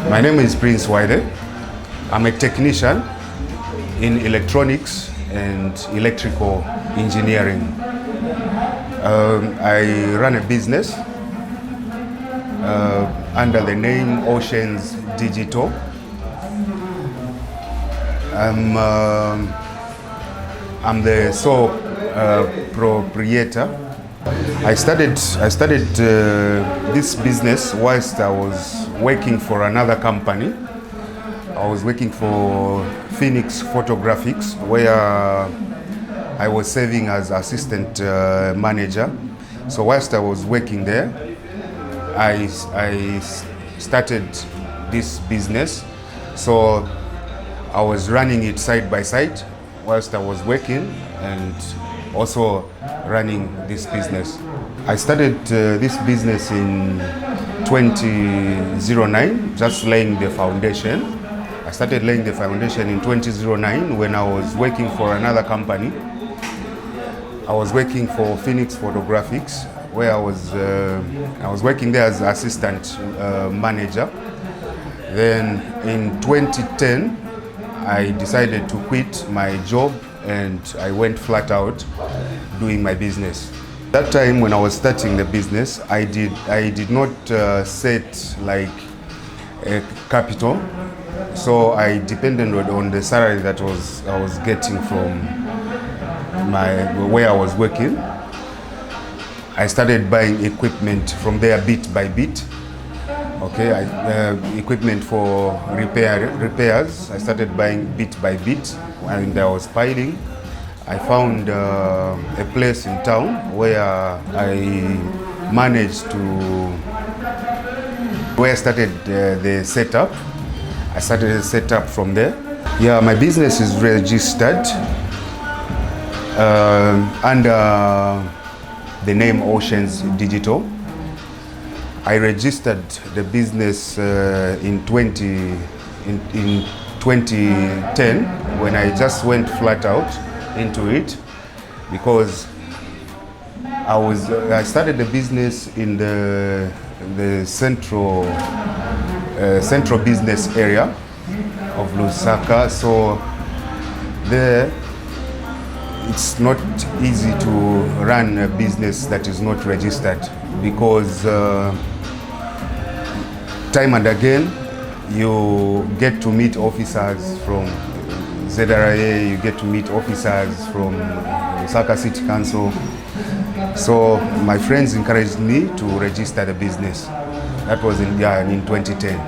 My name is Prince Wide. I'm a technician in electronics and electrical engineering. I run a business under the name Oceans Digital. I'm the sole proprietor. I started this business whilst I was working for another company. I was working for Phoenix Photographics, where I was serving as assistant manager. So whilst I was working there, I started this business. So I was running it side by side whilst I was working and also running this business. I started this business in 2009, just laying the foundation. I started laying the foundation in 2009 when I was working for another company. I was working for Phoenix Photographics, where I was working there as assistant manager. Then in 2010, I decided to quit my job and I went flat out doing my business. That time when I was starting the business, I did not set like a capital, so I depended on the salary that I was getting from where I was working. I started buying equipment from there bit by bit. Okay, equipment for repairs. I started buying bit by bit, and I was piling. I found a place in town where I managed to, where I started the setup. I started the setup from there. Yeah, my business is registered under the name Oceans Digital. I registered the business in 2010 when I just went flat out into it, because I started the business in the central business area of Lusaka. So there it's not easy to run a business that is not registered, because time and again you get to meet officers from ZRA, you get to meet officers from Lusaka City Council. So my friends encouraged me to register the business. That was in 2010.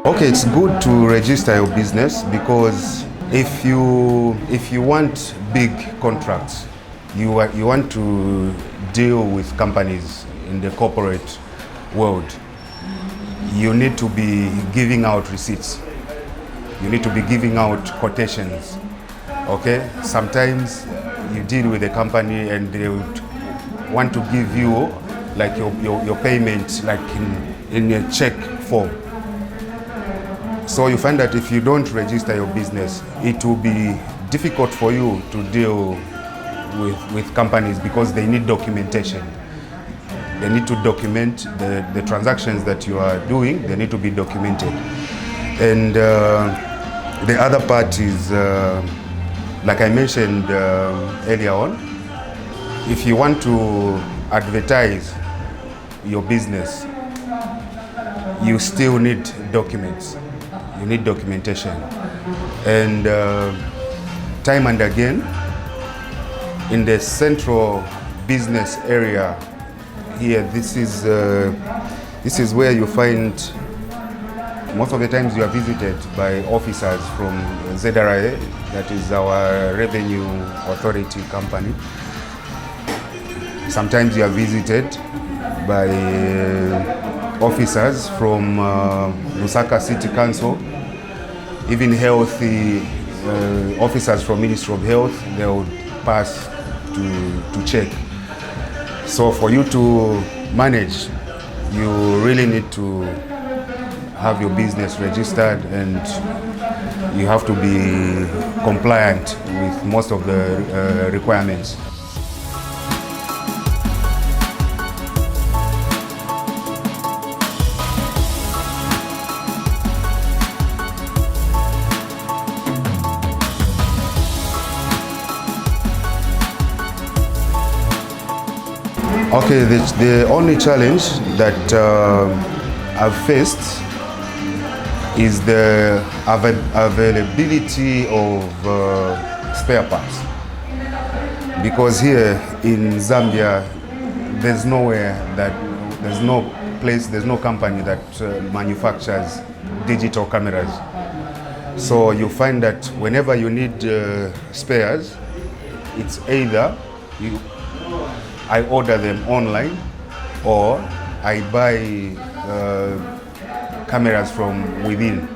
Okay, it's good to register your business, because if you want big contracts, you want to deal with companies in the corporate world, you need to be giving out receipts. You need to be giving out quotations. Okay, sometimes you deal with a company and they would want to give you like your payment like in a check form. So you find that if you don't register your business, it will be difficult for you to deal with companies, because they need documentation. They need to document the transactions that you are doing. They need to be documented. And the other part is, like I mentioned earlier on, if you want to advertise your business, you still need documents. You need documentation. And time and again, in the central business area here, this is where you find, most of the times you are visited by officers from ZRA, that is our revenue authority company. Sometimes you are visited by officers from Lusaka City Council, even healthy officers from Ministry of Health. They would pass to check. So for you to manage, you really need to have your business registered, and you have to be compliant with most of the requirements. Okay, the only challenge that I've faced is the availability of spare parts. Because here in Zambia, there's no company that manufactures digital cameras. So you find that whenever you need spares, it's either I order them online or I buy cameras from within.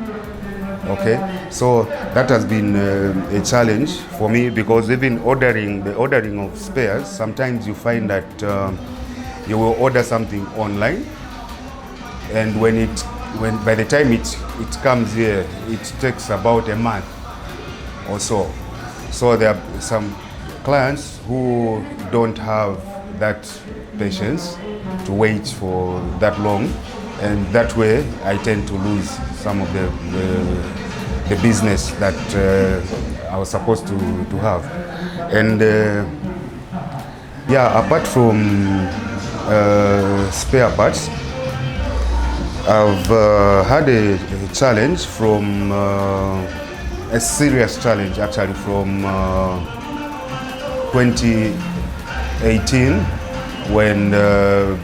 Okay, so that has been a challenge for me, because even the ordering of spares, sometimes you find that you will order something online, and by the time it comes here, it takes about a month or so. So there are some clients who don't have that patience to wait for that long, and that way I tend to lose some of the business that I was supposed to have. And apart from spare parts, I've had a challenge from a serious challenge actually from 2018, when the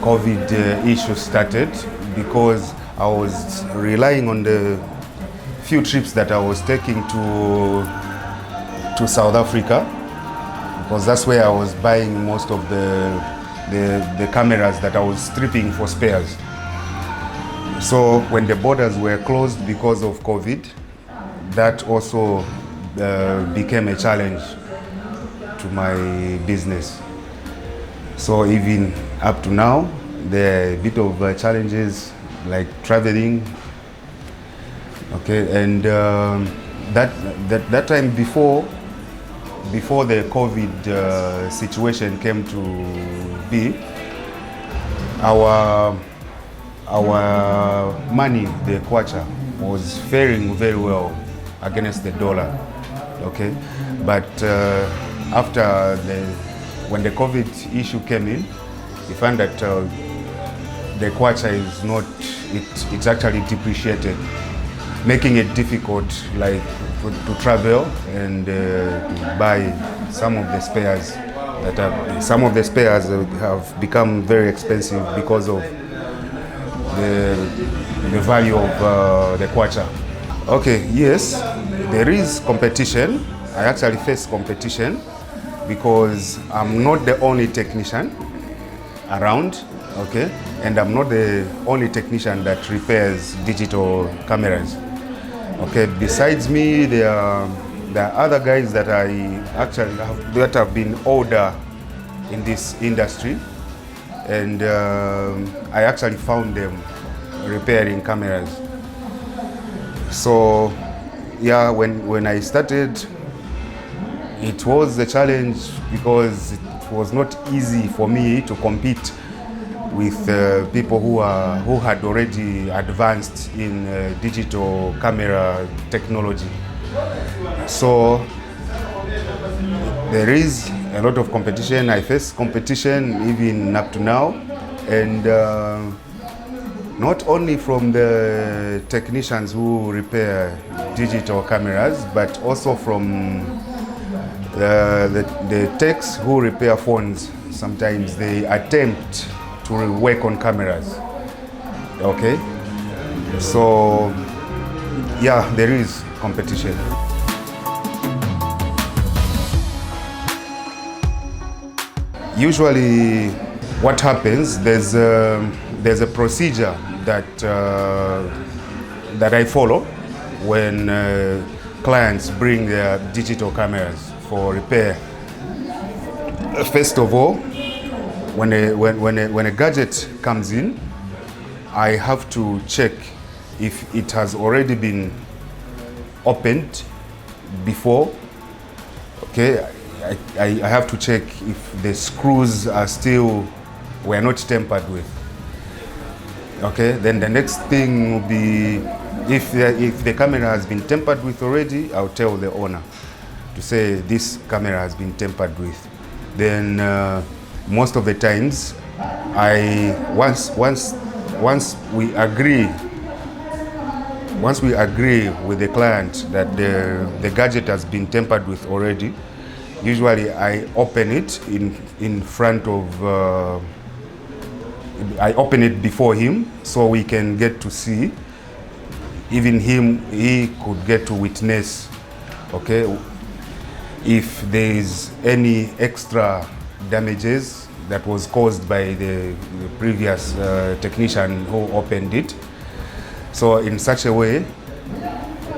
COVID issue started, because I was relying on the few trips that I was taking to South Africa, because that's where I was buying most of the cameras that I was stripping for spares. So when the borders were closed because of COVID, that also became a challenge to my business. So even up to now, there are a bit of challenges like traveling. Okay, and that time before the COVID situation came to be, our money, the kwacha, was faring very well against the dollar. Okay, but when the COVID issue came in, we found that the kwacha is not, it's actually depreciated, making it difficult to travel and to buy some of the spares have become very expensive because of the value of the kwacha. Okay, yes, there is competition. I actually face competition because I'm not the only technician around, okay, and I'm not the only technician that repairs digital cameras. Okay, besides me, there are other guys that have been older in this industry, and I actually found them repairing cameras. So yeah, when I started, it was a challenge because it was not easy for me to compete with people who had already advanced in digital camera technology. So there is a lot of competition. I face competition even up to now, and not only from the technicians who repair digital cameras, but also from the techs who repair phones. Sometimes they attempt to work on cameras. Okay, so yeah, there is competition. Usually what happens, there's a procedure that I follow when clients bring their digital cameras for repair. First of all, when a gadget comes in, I have to check if it has already been opened before. Okay, I have to check if the screws were not tampered with. Okay, then the next thing will be, if the camera has been tampered with already, I'll tell the owner to say this camera has been tampered with. then most of the times once we agree with the client that the gadget has been tampered with already, usually I open it in front of I open it before him so we can get to see. Even he could get to witness, okay, if there is any extra damages that was caused by the previous technician who opened it. So in such a way,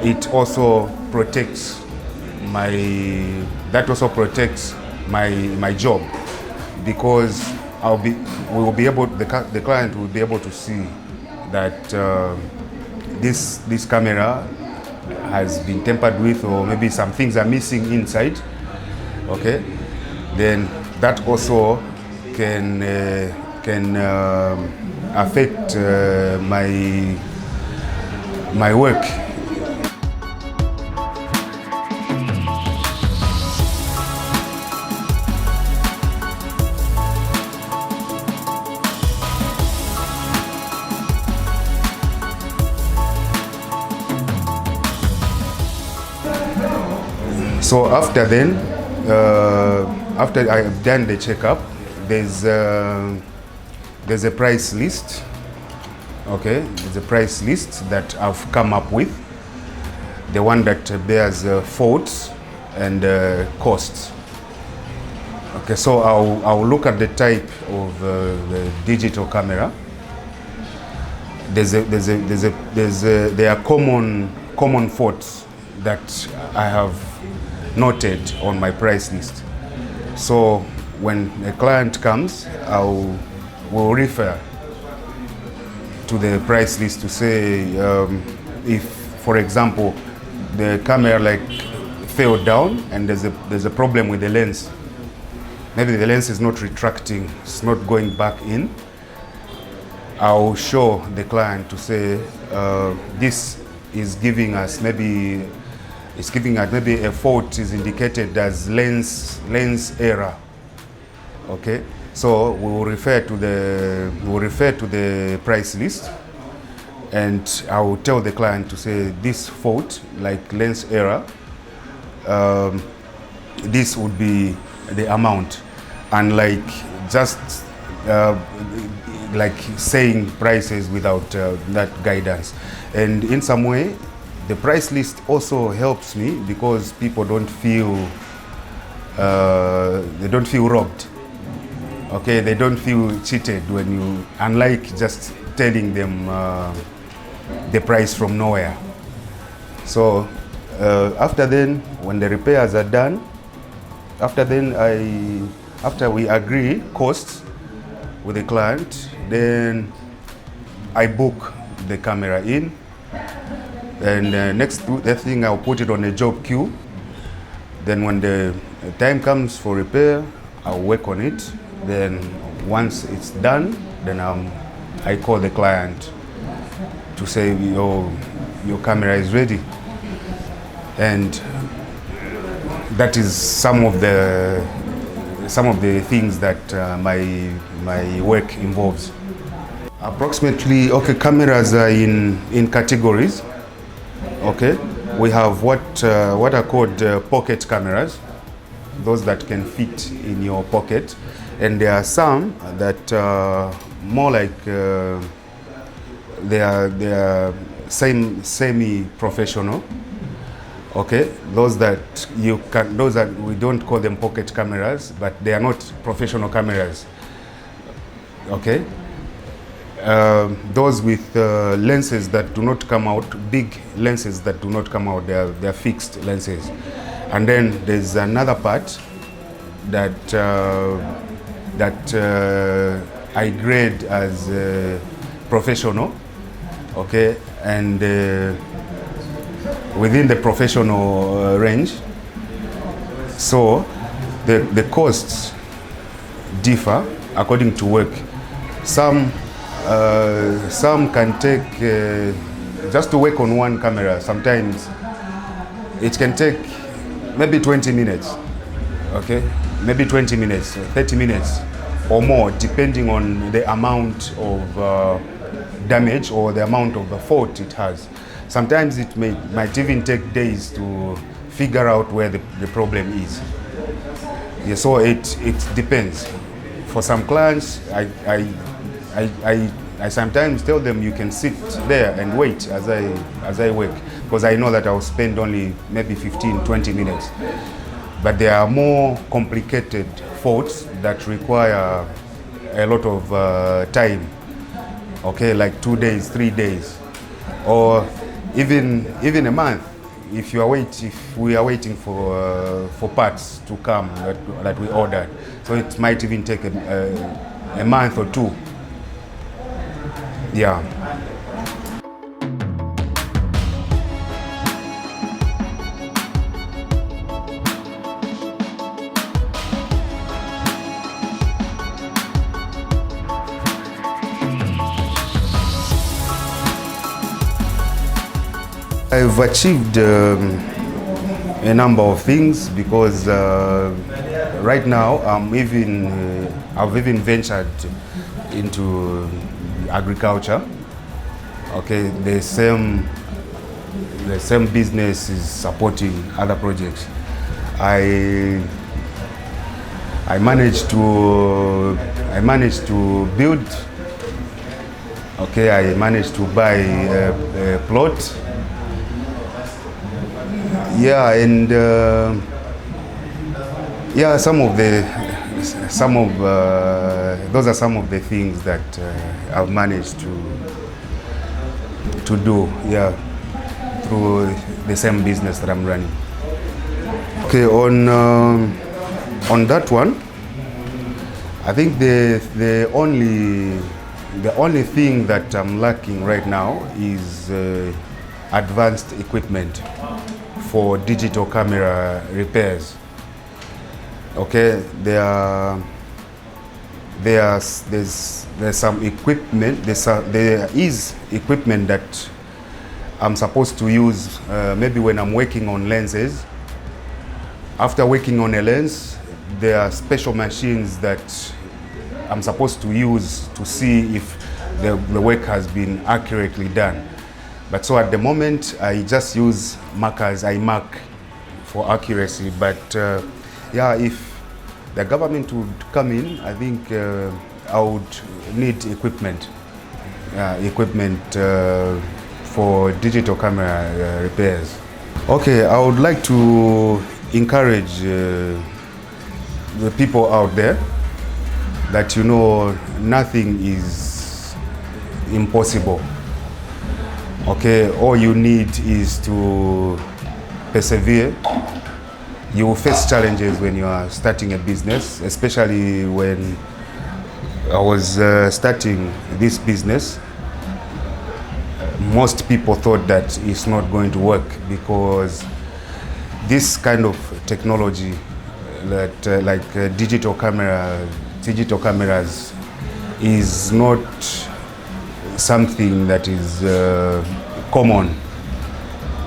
it also protects my job, because the client will be able to see that this camera has been tampered with, or maybe some things are missing inside. Okay, then that also can affect my work. So after I have done the checkup, there's a price list. Okay, there's a price list that I've come up with, the one that bears faults and costs. Okay, so I'll look at the type of the digital camera. There are common faults that I have noted on my price list. So when a client comes, will refer to the price list to say if, for example, the camera fell down and there's a problem with the lens. Maybe the lens is not retracting, it's not going back in. I'll show the client to say this is giving us maybe a fault is indicated as lens error. Okay, so we will refer to the price list, and I will tell the client to say this fault, like lens error, this would be the amount, and just saying prices without that guidance. And in some way, the price list also helps me, because people don't feel robbed. Okay, they don't feel cheated unlike just telling them the price from nowhere. So after then, when the repairs are done, after we agree costs with the client, then I book the camera in, and next thing I'll put it on a job queue. Then when the time comes for repair, I'll work on it. Then once it's done, then I call the client to say your camera is ready, and that is some of the things that my work involves. Approximately, okay, cameras are in categories. Okay, we have what are called pocket cameras, those that can fit in your pocket, and there are some that more like they are semi-professional. Okay, those that we don't call them pocket cameras, but they are not professional cameras. Okay, those with lenses that do not come out, big lenses that do not come out, they are fixed lenses. And then there's another part that I grade as professional. Okay, and within the professional range, so the costs differ according to work. Some can take just to work on one camera, sometimes it can take maybe 20 minutes. Okay, maybe 20 minutes, 30 minutes or more, depending on the amount of damage or the amount of the fault it has. Sometimes it might even take days to figure out where the problem is. Yeah, so it depends. For some clients, I sometimes tell them you can sit there and wait as I work, because I know that I'll spend only maybe 15-20 minutes. But there are more complicated faults that require a lot of time. Okay, like 2 days, 3 days, or even a month. If we are waiting for parts to come that we ordered, so it might even take a month or two. Yeah. I've achieved a number of things because right now I've even ventured into agriculture. Okay, the same business is supporting other projects. I managed to build. Okay, I managed to buy a plot. Yeah, and yeah, those are some of the things that I've managed to do, yeah, through the same business that I'm running. Okay, on that one, I think the only thing that I'm lacking right now is advanced equipment for digital camera repairs. Okay, there's some equipment. There is equipment that I'm supposed to use maybe when I'm working on lenses. After working on a lens, there are special machines that I'm supposed to use to see if the work has been accurately done. But so at the moment, I just use markers. I mark for accuracy. But yeah, if the government would come in, I think I would need equipment, for digital camera repairs. Okay, I would like to encourage the people out there that, you know, nothing is impossible. Okay, all you need is to persevere. You will face challenges when you are starting a business, especially when I was starting this business. Most people thought that it's not going to work because this kind of technology, that like digital cameras, is not something that is common.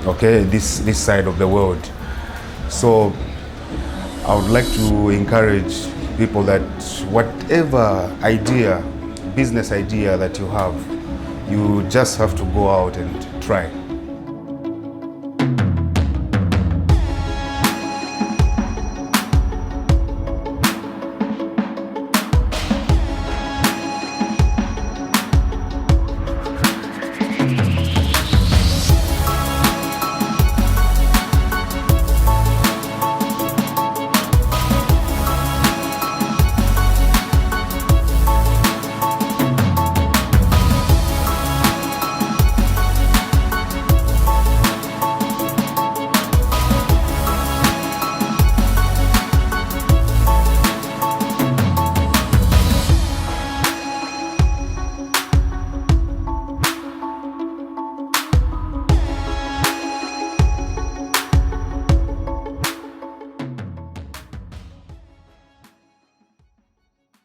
Okay, this side of the world. So I would like to encourage people that whatever business idea that you have, you just have to go out and try.